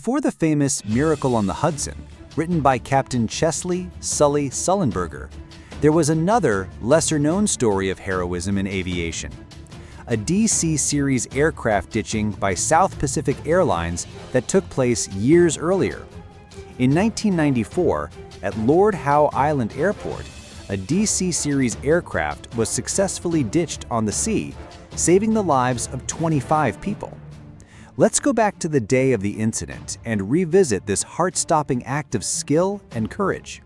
Before the famous Miracle on the Hudson, written by Captain Chesley Sully Sullenberger, there was another, lesser-known story of heroism in aviation. A DC series aircraft ditching by South Pacific Airlines that took place years earlier. In 1994, at Lord Howe Island Airport, a DC series aircraft was successfully ditched on the sea, saving the lives of 25 people. Let's go back to the day of the incident and revisit this heart-stopping act of skill and courage.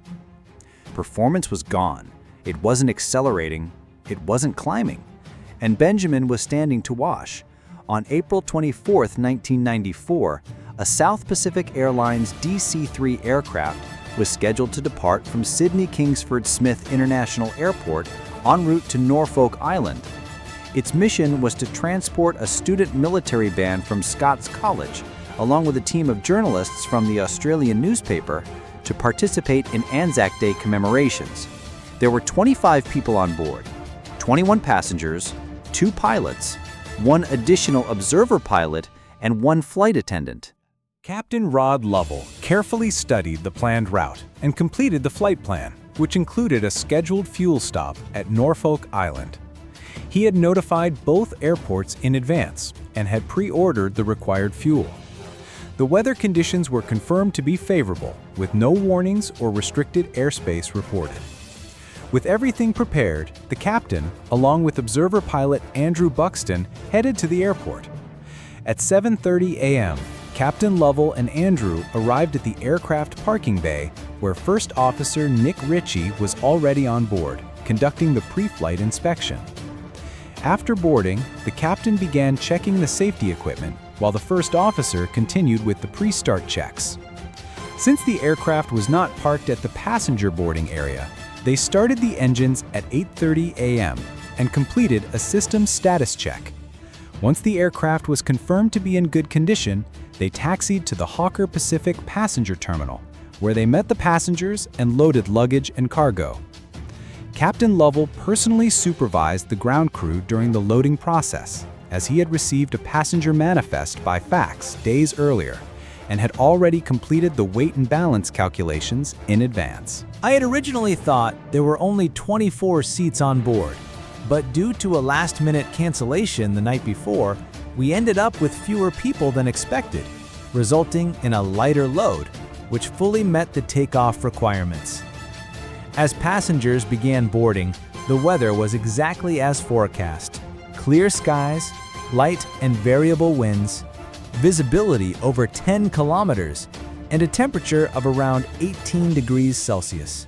Performance was gone. It wasn't accelerating. It wasn't climbing. And Benjamin was standing to wash. On April 24, 1994, a South Pacific Airlines DC-3 aircraft was scheduled to depart from Sydney Kingsford Smith International Airport en route to Norfolk Island. Its mission was to transport a student military band from Scots College, along with a team of journalists from the Australian newspaper, to participate in Anzac Day commemorations. There were 25 people on board, 21 passengers, 2 pilots, 1 additional observer pilot, and 1 flight attendant. Captain Rod Lovell carefully studied the planned route and completed the flight plan, which included a scheduled fuel stop at Norfolk Island. He had notified both airports in advance and had pre-ordered the required fuel. The weather conditions were confirmed to be favorable, with no warnings or restricted airspace reported. With everything prepared, the captain, along with observer pilot Andrew Buxton, headed to the airport. At 7:30 a.m., Captain Lovell and Andrew arrived at the aircraft parking bay, where First Officer Nick Ritchie was already on board, conducting the pre-flight inspection. After boarding, the captain began checking the safety equipment, while the first officer continued with the pre-start checks. Since the aircraft was not parked at the passenger boarding area, they started the engines at 8:30 a.m. and completed a system status check. Once the aircraft was confirmed to be in good condition, they taxied to the Hawker Pacific passenger terminal, where they met the passengers and loaded luggage and cargo. Captain Lovell personally supervised the ground crew during the loading process, as he had received a passenger manifest by fax days earlier and had already completed the weight and balance calculations in advance. I had originally thought there were only 24 seats on board, but due to a last-minute cancellation the night before, we ended up with fewer people than expected, resulting in a lighter load, which fully met the takeoff requirements. As passengers began boarding, the weather was exactly as forecast. Clear skies, light and variable winds, visibility over 10 kilometers, and a temperature of around 18 degrees Celsius.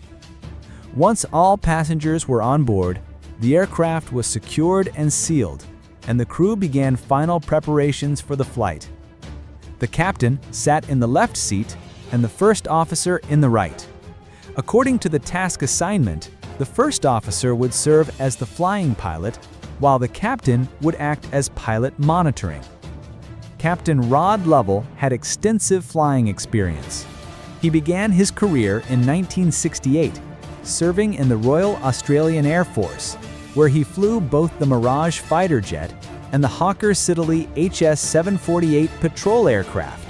Once all passengers were on board, the aircraft was secured and sealed, and the crew began final preparations for the flight. The captain sat in the left seat and the first officer in the right. According to the task assignment, the first officer would serve as the flying pilot, while the captain would act as pilot monitoring. Captain Rod Lovell had extensive flying experience. He began his career in 1968, serving in the Royal Australian Air Force, where he flew both the Mirage fighter jet and the Hawker Siddeley HS-748 patrol aircraft.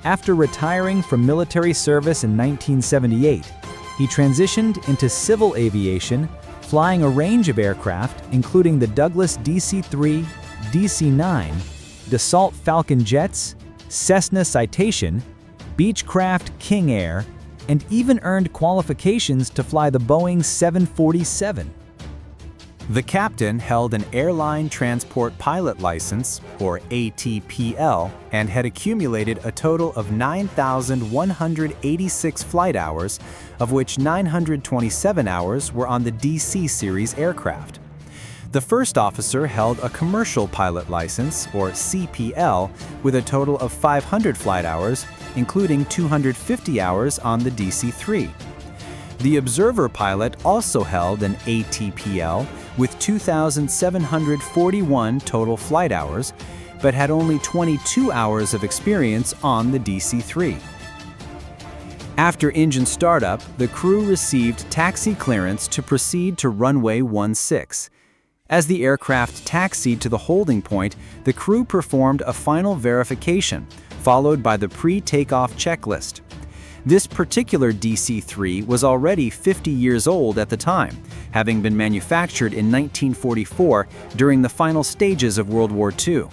After retiring from military service in 1978, he transitioned into civil aviation, flying a range of aircraft, including the Douglas DC-3, DC-9, Dassault Falcon jets, Cessna Citation, Beechcraft King Air, and even earned qualifications to fly the Boeing 747. The captain held an Airline Transport Pilot License, or ATPL, and had accumulated a total of 9,186 flight hours, of which 927 hours were on the DC series aircraft. The first officer held a Commercial Pilot License, or CPL, with a total of 500 flight hours, including 250 hours on the DC-3. The observer pilot also held an ATPL with 2,741 total flight hours, but had only 22 hours of experience on the DC-3. After engine startup, the crew received taxi clearance to proceed to runway 16. As the aircraft taxied to the holding point, the crew performed a final verification, followed by the pre-takeoff checklist. This particular DC-3 was already 50 years old at the time, having been manufactured in 1944 during the final stages of World War II.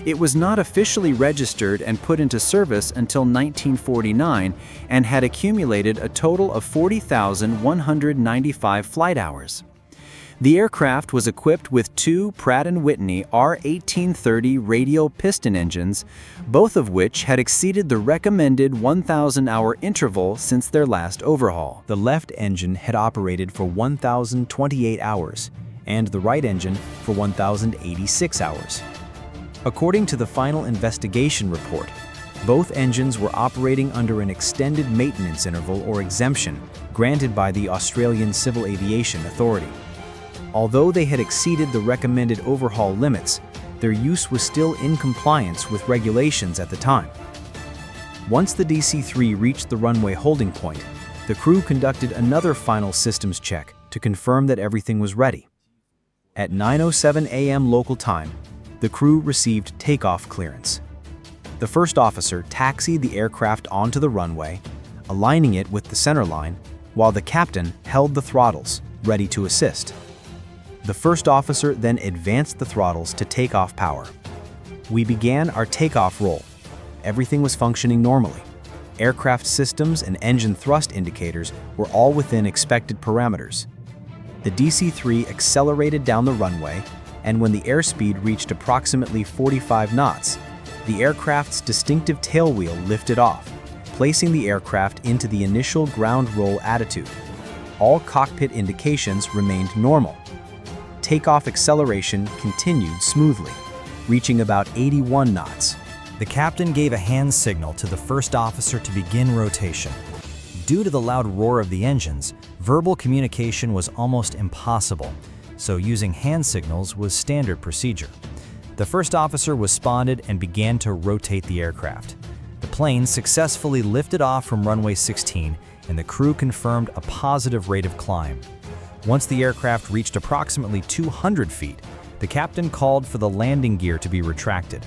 It was not officially registered and put into service until 1949 and had accumulated a total of 40,195 flight hours. The aircraft was equipped with two Pratt & Whitney R1830 radial piston engines, both of which had exceeded the recommended 1,000-hour interval since their last overhaul. The left engine had operated for 1,028 hours, and the right engine for 1,086 hours. According to the final investigation report, both engines were operating under an extended maintenance interval or exemption granted by the Australian Civil Aviation Authority. Although they had exceeded the recommended overhaul limits, their use was still in compliance with regulations at the time. Once the DC-3 reached the runway holding point, the crew conducted another final systems check to confirm that everything was ready. At 9:07 a.m. local time, the crew received takeoff clearance. The first officer taxied the aircraft onto the runway, aligning it with the center line, while the captain held the throttles, ready to assist. The first officer then advanced the throttles to take off power. We began our takeoff roll. Everything was functioning normally. Aircraft systems and engine thrust indicators were all within expected parameters. The DC-3 accelerated down the runway, and when the airspeed reached approximately 45 knots, the aircraft's distinctive tailwheel lifted off, placing the aircraft into the initial ground roll attitude. All cockpit indications remained normal. Takeoff acceleration continued smoothly, reaching about 81 knots. The captain gave a hand signal to the first officer to begin rotation. Due to the loud roar of the engines, verbal communication was almost impossible, so using hand signals was standard procedure. The first officer was spotted and began to rotate the aircraft. The plane successfully lifted off from runway 16, and the crew confirmed a positive rate of climb. Once the aircraft reached approximately 200 feet, the captain called for the landing gear to be retracted.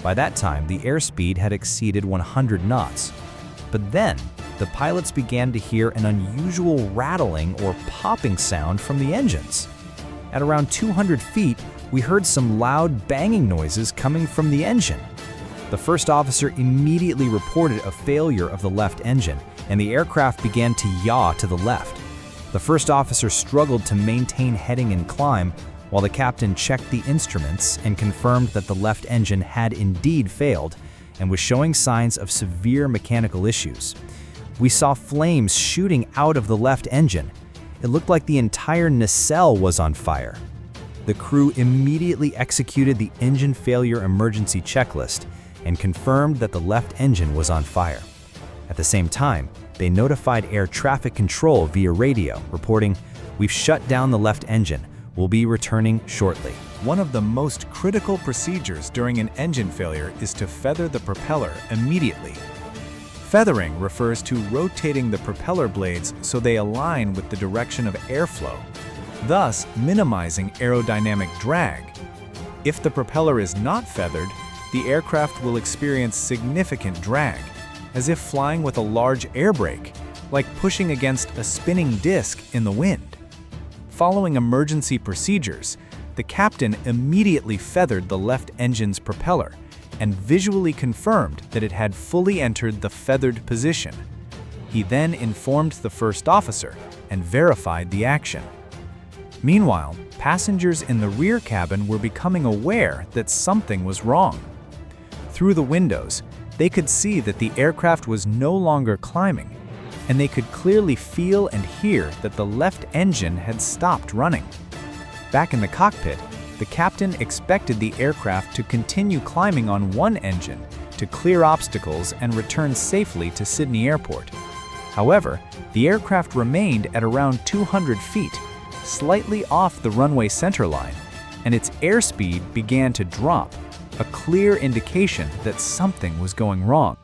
By that time, the airspeed had exceeded 100 knots. But then, the pilots began to hear an unusual rattling or popping sound from the engines. At around 200 feet, we heard some loud banging noises coming from the engine. The first officer immediately reported a failure of the left engine, and the aircraft began to yaw to the left. The first officer struggled to maintain heading and climb, while the captain checked the instruments and confirmed that the left engine had indeed failed and was showing signs of severe mechanical issues. We saw flames shooting out of the left engine. It looked like the entire nacelle was on fire. The crew immediately executed the engine failure emergency checklist and confirmed that the left engine was on fire. At the same time, they notified air traffic control via radio, reporting, "We've shut down the left engine. We'll be returning shortly." One of the most critical procedures during an engine failure is to feather the propeller immediately. Feathering refers to rotating the propeller blades so they align with the direction of airflow, thus minimizing aerodynamic drag. If the propeller is not feathered, the aircraft will experience significant drag, as if flying with a large air brake, like pushing against a spinning disc in the wind. Following emergency procedures, the captain immediately feathered the left engine's propeller and visually confirmed that it had fully entered the feathered position. He then informed the first officer and verified the action. Meanwhile, passengers in the rear cabin were becoming aware that something was wrong. Through the windows, they could see that the aircraft was no longer climbing, and they could clearly feel and hear that the left engine had stopped running. Back in the cockpit, the captain expected the aircraft to continue climbing on one engine to clear obstacles and return safely to Sydney Airport. However, the aircraft remained at around 200 feet, slightly off the runway centerline, and its airspeed began to drop, a clear indication that something was going wrong.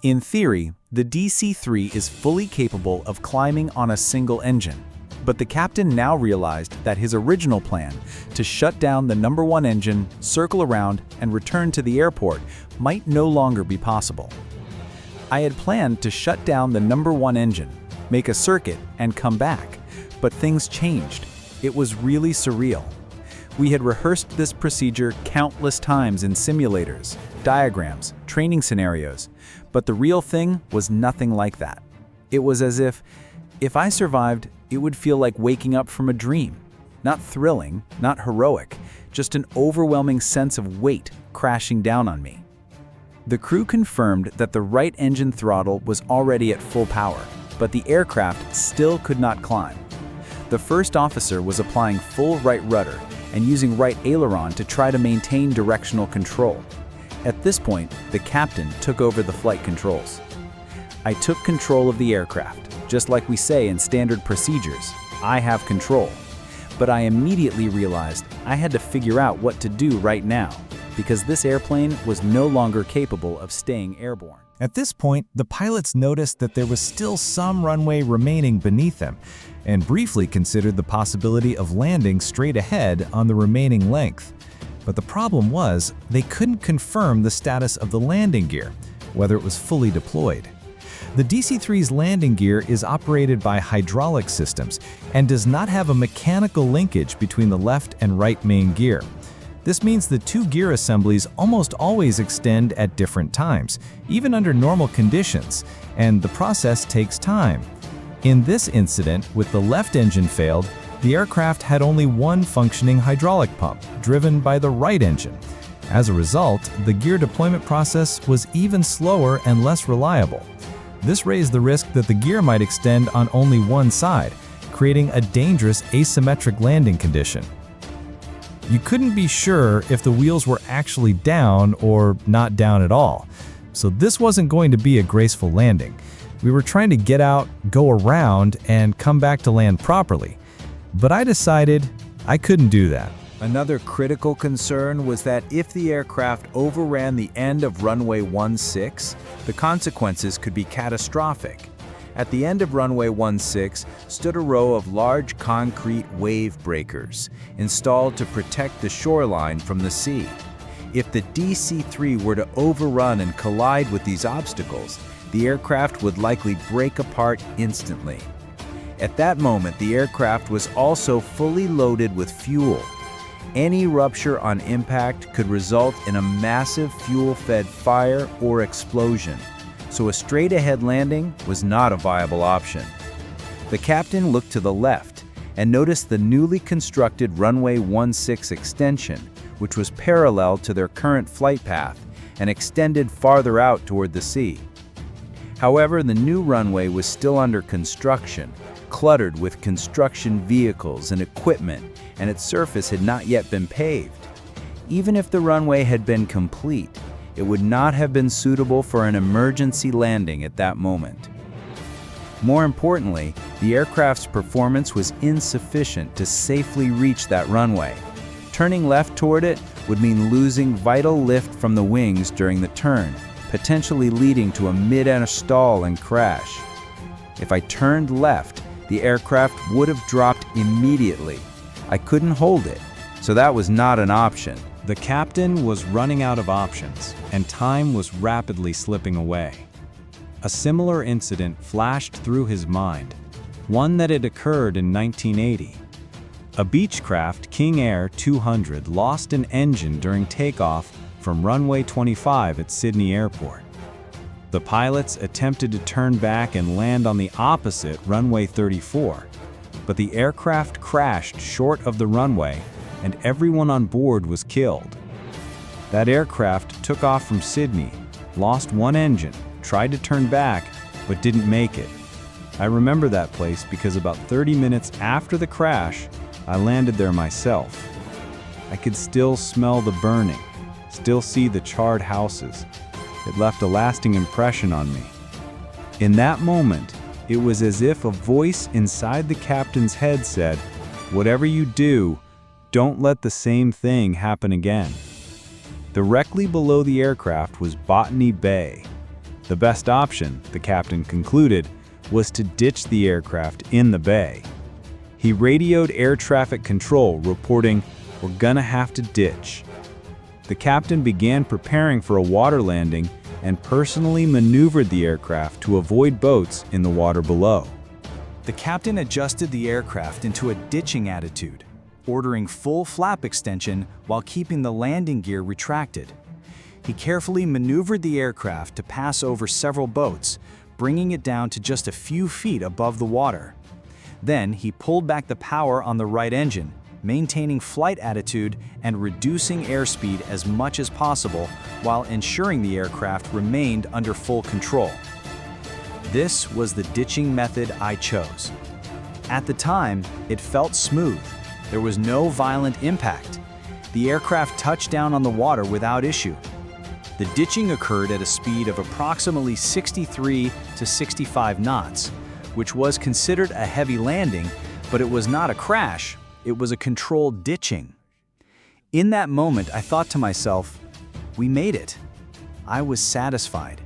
In theory, the DC-3 is fully capable of climbing on a single engine. But the captain now realized that his original plan to shut down the number 1 engine, circle around, and return to the airport might no longer be possible. I had planned to shut down the number 1 engine, make a circuit, and come back, but things changed. It was really surreal. We had rehearsed this procedure countless times in simulators, diagrams, training scenarios, but the real thing was nothing like that. It was as if I survived, it would feel like waking up from a dream. Not thrilling, not heroic, just an overwhelming sense of weight crashing down on me. The crew confirmed that the right engine throttle was already at full power, but the aircraft still could not climb. The first officer was applying full right rudder and using right aileron to try to maintain directional control. At this point, the captain took over the flight controls. I took control of the aircraft. Just like we say in standard procedures, I have control. But I immediately realized I had to figure out what to do right now, because this airplane was no longer capable of staying airborne. At this point, the pilots noticed that there was still some runway remaining beneath them, and briefly considered the possibility of landing straight ahead on the remaining length. But the problem was, they couldn't confirm the status of the landing gear, whether it was fully deployed. The DC-3's landing gear is operated by hydraulic systems and does not have a mechanical linkage between the left and right main gear. This means the 2 gear assemblies almost always extend at different times, even under normal conditions, and the process takes time. In this incident, with the left engine failed, the aircraft had only one functioning hydraulic pump, driven by the right engine. As a result, the gear deployment process was even slower and less reliable. This raised the risk that the gear might extend on only one side, creating a dangerous asymmetric landing condition. You couldn't be sure if the wheels were actually down or not down at all, so this wasn't going to be a graceful landing. We were trying to get out, go around, and come back to land properly. But I decided I couldn't do that. Another critical concern was that if the aircraft overran the end of runway 16, the consequences could be catastrophic. At the end of runway 16 stood a row of large concrete wave breakers, installed to protect the shoreline from the sea. If the DC-3 were to overrun and collide with these obstacles, the aircraft would likely break apart instantly. At that moment, the aircraft was also fully loaded with fuel. Any rupture on impact could result in a massive fuel-fed fire or explosion, so a straight-ahead landing was not a viable option. The captain looked to the left and noticed the newly constructed runway 16 extension, which was parallel to their current flight path and extended farther out toward the sea. However, the new runway was still under construction, cluttered with construction vehicles and equipment, and its surface had not yet been paved. Even if the runway had been complete, it would not have been suitable for an emergency landing at that moment. More importantly, the aircraft's performance was insufficient to safely reach that runway. Turning left toward it would mean losing vital lift from the wings during the turn, potentially leading to a mid-air stall and crash. If I turned left, the aircraft would have dropped immediately. I couldn't hold it, so that was not an option. The captain was running out of options, and time was rapidly slipping away. A similar incident flashed through his mind, one that had occurred in 1980. A Beechcraft King Air 200 lost an engine during takeoff from runway 25 at Sydney Airport. The pilots attempted to turn back and land on the opposite runway 34, but the aircraft crashed short of the runway and everyone on board was killed. That aircraft took off from Sydney, lost one engine, tried to turn back, but didn't make it. I remember that place because about 30 minutes after the crash, I landed there myself. I could still smell the burning, still see the charred houses. It left a lasting impression on me. In that moment, it was as if a voice inside the captain's head said, "Whatever you do, don't let the same thing happen again." Directly below the aircraft was Botany Bay. The best option, the captain concluded, was to ditch the aircraft in the bay. He radioed air traffic control, reporting, "We're gonna have to ditch." The captain began preparing for a water landing and personally maneuvered the aircraft to avoid boats in the water below. The captain adjusted the aircraft into a ditching attitude, ordering full flap extension while keeping the landing gear retracted. He carefully maneuvered the aircraft to pass over several boats, bringing it down to just a few feet above the water. Then he pulled back the power on the right engine, maintaining flight attitude and reducing airspeed as much as possible while ensuring the aircraft remained under full control. This was the ditching method I chose. At the time, it felt smooth. There was no violent impact. The aircraft touched down on the water without issue. The ditching occurred at a speed of approximately 63 to 65 knots, which was considered a heavy landing, but it was not a crash, it was a controlled ditching. In that moment, I thought to myself, we made it. I was satisfied.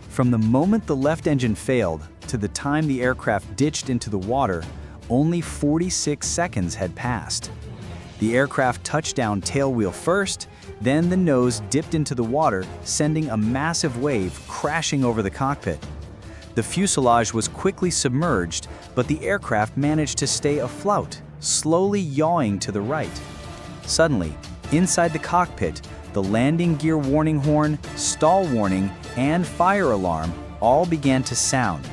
From the moment the left engine failed to the time the aircraft ditched into the water, only 46 seconds had passed. The aircraft touched down tailwheel first, then the nose dipped into the water, sending a massive wave crashing over the cockpit. The fuselage was quickly submerged, but the aircraft managed to stay afloat, slowly yawing to the right. Suddenly, inside the cockpit, the landing gear warning horn, stall warning, and fire alarm all began to sound,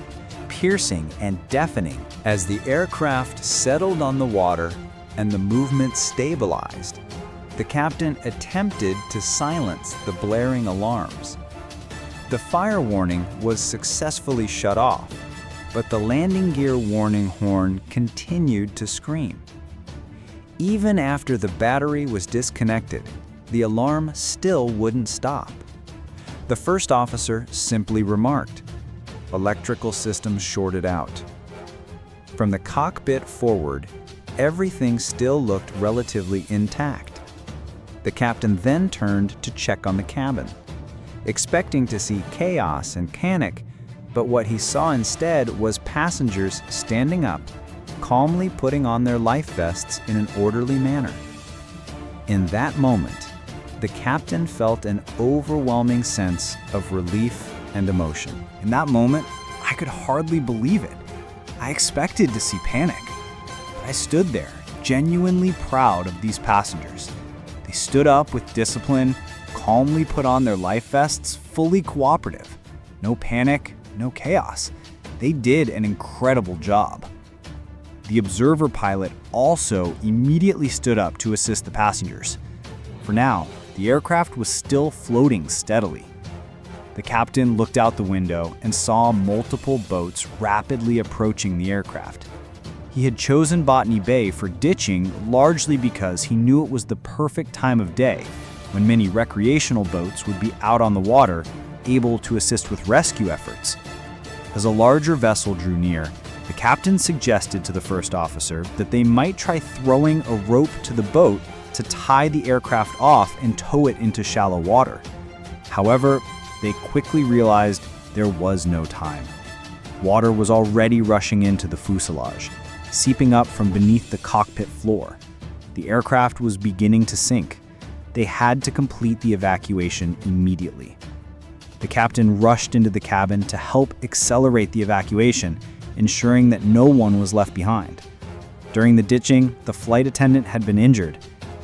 piercing and deafening. As the aircraft settled on the water and the movement stabilized, the captain attempted to silence the blaring alarms. The fire warning was successfully shut off, but the landing gear warning horn continued to scream. Even after the battery was disconnected, the alarm still wouldn't stop. The first officer simply remarked, "Electrical systems shorted out." From the cockpit forward, everything still looked relatively intact. The captain then turned to check on the cabin, expecting to see chaos and panic, but what he saw instead was passengers standing up, calmly putting on their life vests in an orderly manner. In that moment, the captain felt an overwhelming sense of relief and emotion. In that moment, I could hardly believe it. I expected to see panic, but I stood there, genuinely proud of these passengers. They stood up with discipline, calmly put on their life vests, fully cooperative. No panic, no chaos. They did an incredible job. The observer pilot also immediately stood up to assist the passengers. For now, the aircraft was still floating steadily. The captain looked out the window and saw multiple boats rapidly approaching the aircraft. He had chosen Botany Bay for ditching largely because he knew it was the perfect time of day, when many recreational boats would be out on the water, able to assist with rescue efforts. As a larger vessel drew near, the captain suggested to the first officer that they might try throwing a rope to the boat to tie the aircraft off and tow it into shallow water. However, they quickly realized there was no time. Water was already rushing into the fuselage, seeping up from beneath the cockpit floor. The aircraft was beginning to sink. They had to complete the evacuation immediately. The captain rushed into the cabin to help accelerate the evacuation, ensuring that no one was left behind. During the ditching, the flight attendant had been injured,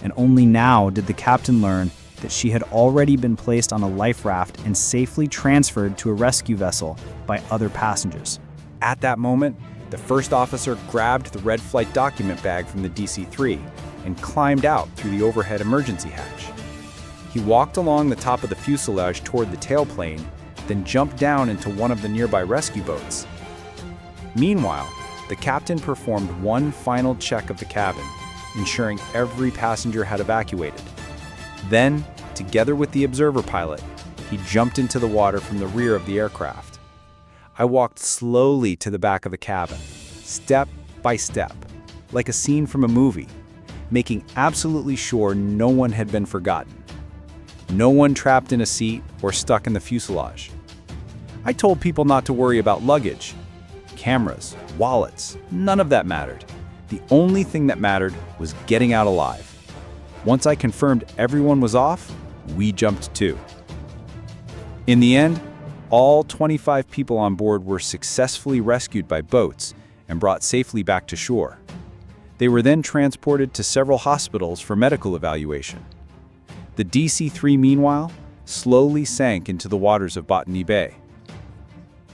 and only now did the captain learn that she had already been placed on a life raft and safely transferred to a rescue vessel by other passengers. At that moment, the first officer grabbed the red flight document bag from the DC-3 and climbed out through the overhead emergency hatch. He walked along the top of the fuselage toward the tailplane, then jumped down into one of the nearby rescue boats. Meanwhile, the captain performed one final check of the cabin, ensuring every passenger had evacuated. Then, together with the observer pilot, he jumped into the water from the rear of the aircraft. I walked slowly to the back of the cabin, step by step, like a scene from a movie, making absolutely sure no one had been forgotten. No one trapped in a seat or stuck in the fuselage. I told people not to worry about luggage. Cameras, wallets, none of that mattered. The only thing that mattered was getting out alive. Once I confirmed everyone was off, we jumped too. In the end, all 25 people on board were successfully rescued by boats and brought safely back to shore. They were then transported to several hospitals for medical evaluation. The DC-3, meanwhile, slowly sank into the waters of Botany Bay.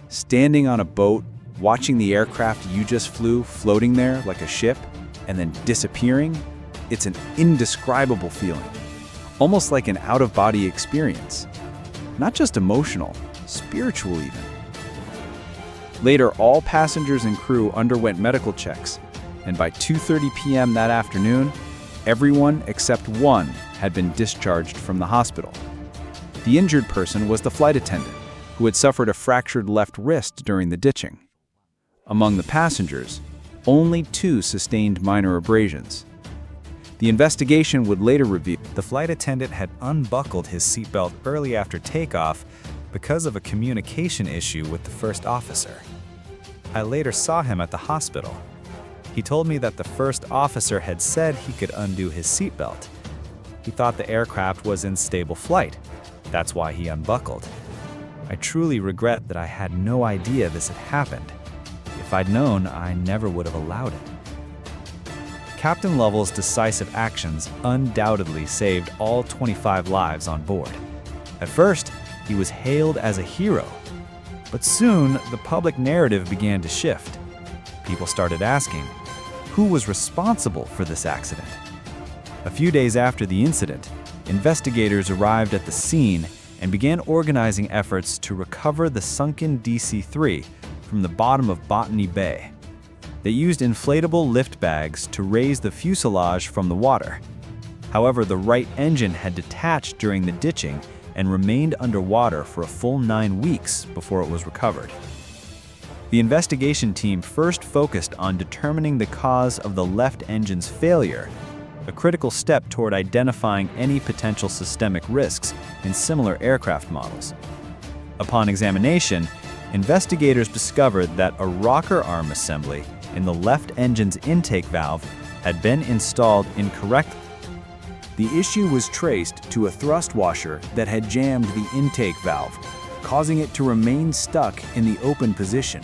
Standing on a boat, watching the aircraft you just flew floating there like a ship and then disappearing, it's an indescribable feeling, almost like an out-of-body experience. Not just emotional, spiritual even. Later, all passengers and crew underwent medical checks, and by 2:30 p.m. that afternoon, everyone except one had been discharged from the hospital. The injured person was the flight attendant, who had suffered a fractured left wrist during the ditching. Among the passengers, only 2 sustained minor abrasions. The investigation would later reveal The flight attendant had unbuckled his seatbelt early after takeoff because of a communication issue with the first officer. I later saw him at the hospital. He told me that the first officer had said he could undo his seatbelt. He thought the aircraft was in stable flight. That's why he unbuckled. I truly regret that I had no idea this had happened. If I'd known, I never would have allowed it. Captain Lovell's decisive actions undoubtedly saved all 25 lives on board. At first, he was hailed as a hero. But soon, the public narrative began to shift. People started asking, who was responsible for this accident? A few days after the incident, investigators arrived at the scene and began organizing efforts to recover the sunken DC-3 from the bottom of Botany Bay. They used inflatable lift bags to raise the fuselage from the water. However, the right engine had detached during the ditching and remained underwater for a full 9 weeks before it was recovered. The investigation team first focused on determining the cause of the left engine's failure, a critical step toward identifying any potential systemic risks in similar aircraft models. Upon examination, investigators discovered that a rocker arm assembly in the left engine's intake valve had been installed incorrectly. The issue was traced to a thrust washer that had jammed the intake valve, causing it to remain stuck in the open position.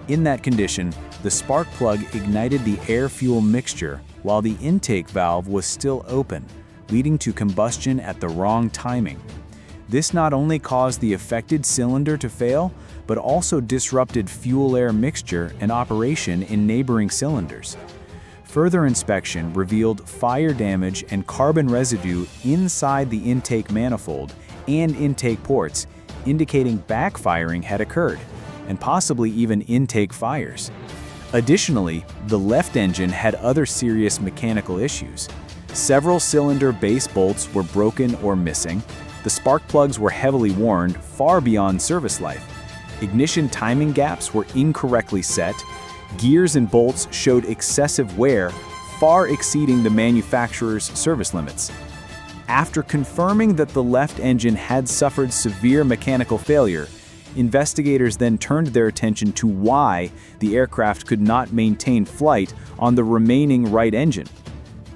In that condition, the spark plug ignited the air-fuel mixture while the intake valve was still open, leading to combustion at the wrong timing. This not only caused the affected cylinder to fail, but also disrupted fuel-air mixture and operation in neighboring cylinders. Further inspection revealed fire damage and carbon residue inside the intake manifold and intake ports, indicating backfiring had occurred, and possibly even intake fires. Additionally, the left engine had other serious mechanical issues. Several cylinder base bolts were broken or missing. The spark plugs were heavily worn, far beyond service life. Ignition timing gaps were incorrectly set. Gears and bolts showed excessive wear, far exceeding the manufacturer's service limits. After confirming that the left engine had suffered severe mechanical failure, investigators then turned their attention to why the aircraft could not maintain flight on the remaining right engine.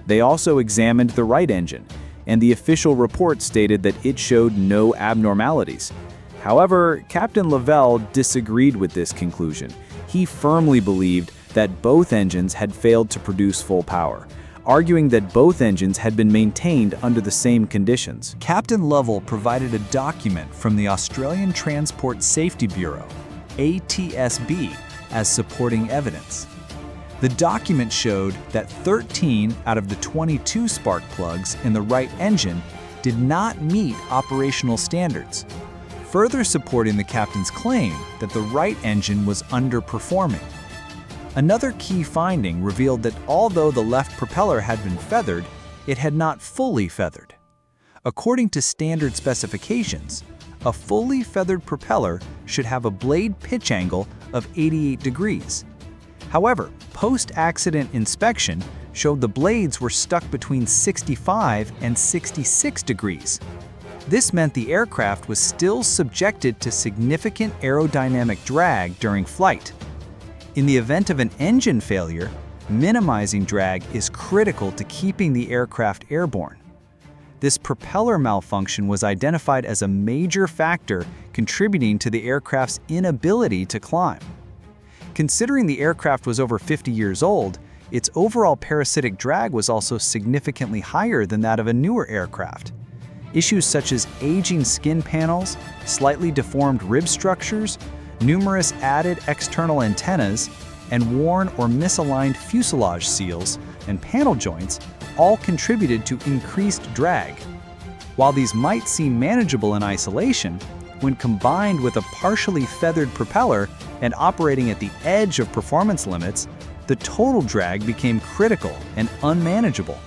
They also examined the right engine, and the official report stated that it showed no abnormalities. However, Captain Lovell disagreed with this conclusion. He firmly believed that both engines had failed to produce full power, arguing that both engines had been maintained under the same conditions. Captain Lovell provided a document from the Australian Transport Safety Bureau, ATSB, as supporting evidence. The document showed that 13 out of the 22 spark plugs in the right engine did not meet operational standards, further supporting the captain's claim that the right engine was underperforming. Another key finding revealed that although the left propeller had been feathered, it had not fully feathered. According to standard specifications, a fully feathered propeller should have a blade pitch angle of 88 degrees. However, post-accident inspection showed the blades were stuck between 65 and 66 degrees. This meant the aircraft was still subjected to significant aerodynamic drag during flight. In the event of an engine failure, Minimizing drag is critical to keeping the aircraft airborne. This propeller malfunction was identified as a major factor contributing to the aircraft's inability to climb. Considering the aircraft was over 50 years old, its overall parasitic drag was also significantly higher than that of a newer aircraft. Issues such as aging skin panels, slightly deformed rib structures, numerous added external antennas, and worn or misaligned fuselage seals and panel joints all contributed to increased drag. While these might seem manageable in isolation, when combined with a partially feathered propeller and operating at the edge of performance limits, the total drag became critical and unmanageable.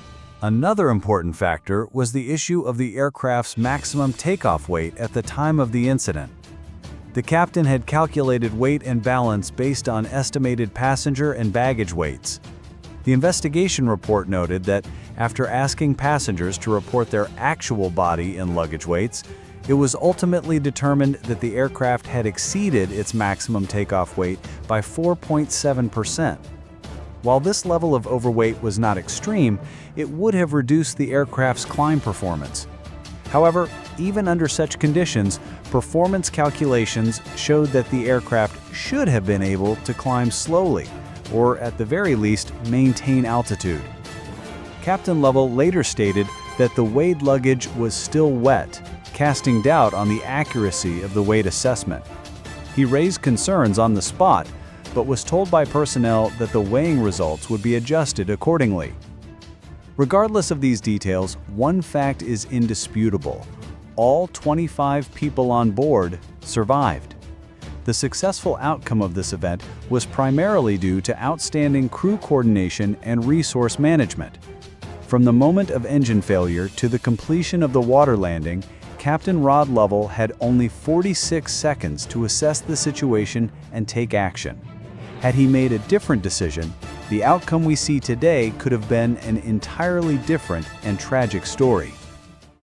Another important factor was the issue of the aircraft's maximum takeoff weight at the time of the incident. The captain had calculated weight and balance based on estimated passenger and baggage weights. The investigation report noted that after asking passengers to report their actual body and luggage weights, it was ultimately determined that the aircraft had exceeded its maximum takeoff weight by 4.7%. While this level of overweight was not extreme, it would have reduced the aircraft's climb performance. However, even under such conditions, performance calculations showed that the aircraft should have been able to climb slowly, or at the very least, maintain altitude. Captain Lovell later stated that the weighed luggage was still wet, casting doubt on the accuracy of the weight assessment. He raised concerns on the spot, but was told by personnel that the weighing results would be adjusted accordingly. Regardless of these details, one fact is indisputable. All 25 people on board survived. The successful outcome of this event was primarily due to outstanding crew coordination and resource management. From the moment of engine failure to the completion of the water landing, Captain Rod Lovell had only 46 seconds to assess the situation and take action. Had he made a different decision, the outcome we see today could have been an entirely different and tragic story.